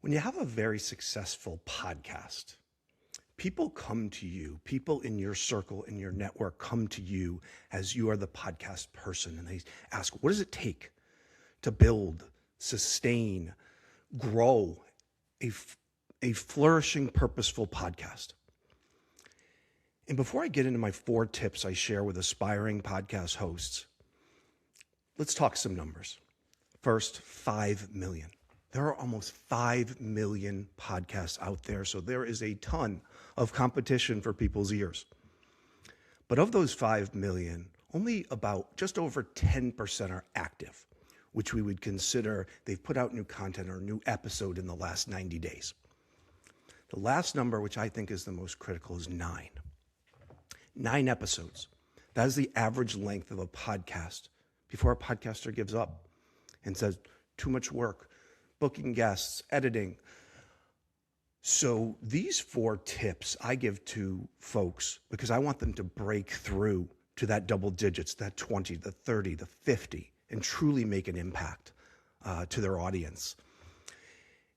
When you have a very successful podcast, people come to you, people in your circle, in your network come to you as you are the podcast person, and they ask, what does it take to build, sustain, grow a flourishing, purposeful podcast? And before I get into my 4 tips I share with aspiring podcast hosts, let's talk some numbers. First, 5 million. There are almost 5 million podcasts out there, so there is a ton of competition for people's ears. But of those 5 million, only about just over 10% are active, which we would consider they've put out new content or new episode in the last 90 days. The last number, which I think is the most critical, is 9. 9 episodes. That is the average length of a podcast before a podcaster gives up and says, too much work, booking guests, editing. So these 4 tips I give to folks because I want them to break through to that double digits, that 20, the 30, the 50, and truly make an impact to their audience.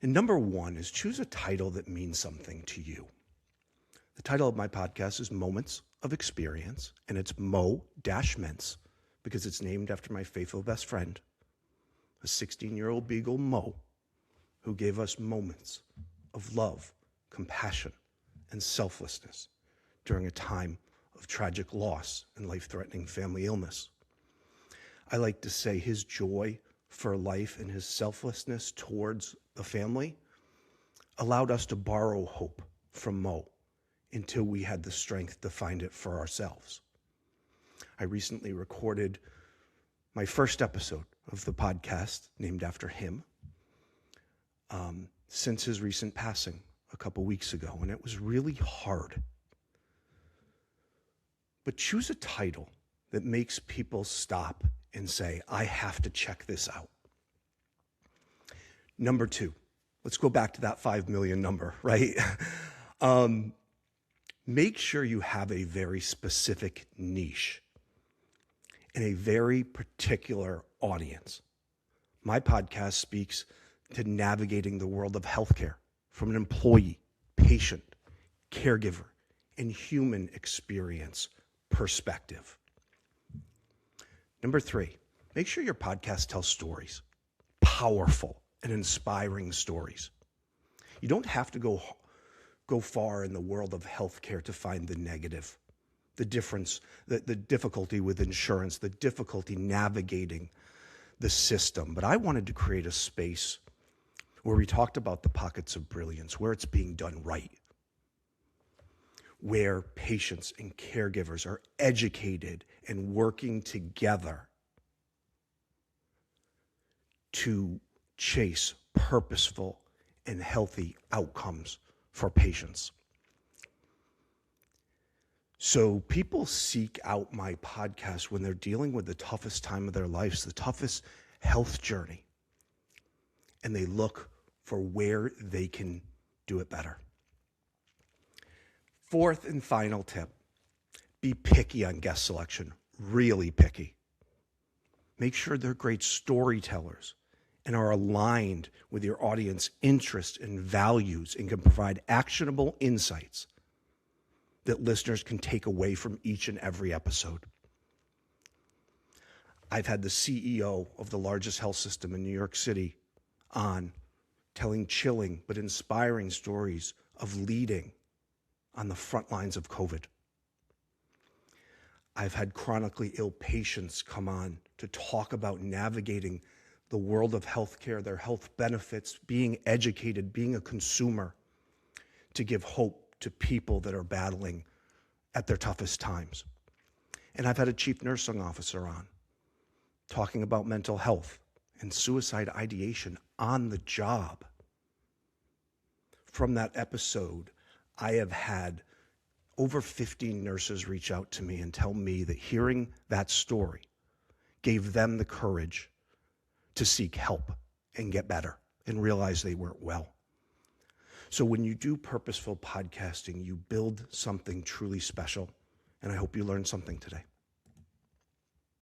And number 1 is choose a title that means something to you. The title of my podcast is Mo-ments of Experience, and it's Mo-ments because it's named after my faithful best friend, a 16-year-old beagle, Mo, who gave us moments of love, compassion, and selflessness during a time of tragic loss and life-threatening family illness. I like to say his joy for life and his selflessness towards the family allowed us to borrow hope from Mo until we had the strength to find it for ourselves. I recently recorded my first episode of the podcast named after him since his recent passing a couple weeks ago, and it was really hard. But choose a title that makes people stop and say, I have to check this out. Number 2, let's go back to that 5 million number, right? Make sure you have a very specific niche and a very particular audience. My podcast speaks to navigating the world of healthcare from an employee, patient, caregiver, and human experience perspective. Number 3, make sure your podcast tells stories, powerful and inspiring stories. You don't have to go far in the world of healthcare to find the negative, the difference, the difficulty with insurance, the difficulty navigating the system. But I wanted to create a space where we talked about the pockets of brilliance, where it's being done right, where patients and caregivers are educated and working together to chase purposeful and healthy outcomes for patients. So people seek out my podcast when they're dealing with the toughest time of their lives, the toughest health journey, and they look for where they can do it better. 4th and final tip, be picky on guest selection, really picky. Make sure they're great storytellers and are aligned with your audience interests and values and can provide actionable insights that listeners can take away from each and every episode. I've had the CEO of the largest health system in New York City on, telling chilling but inspiring stories of leading on the front lines of COVID. I've had chronically ill patients come on to talk about navigating the world of healthcare, their health benefits, being educated, being a consumer, to give hope to people that are battling at their toughest times. And I've had a chief nursing officer on talking about mental health and suicide ideation on the job. From that episode, I have had over 15 nurses reach out to me and tell me that hearing that story gave them the courage to seek help and get better and realize they weren't well. So when you do purposeful podcasting, you build something truly special, and I hope you learned something today.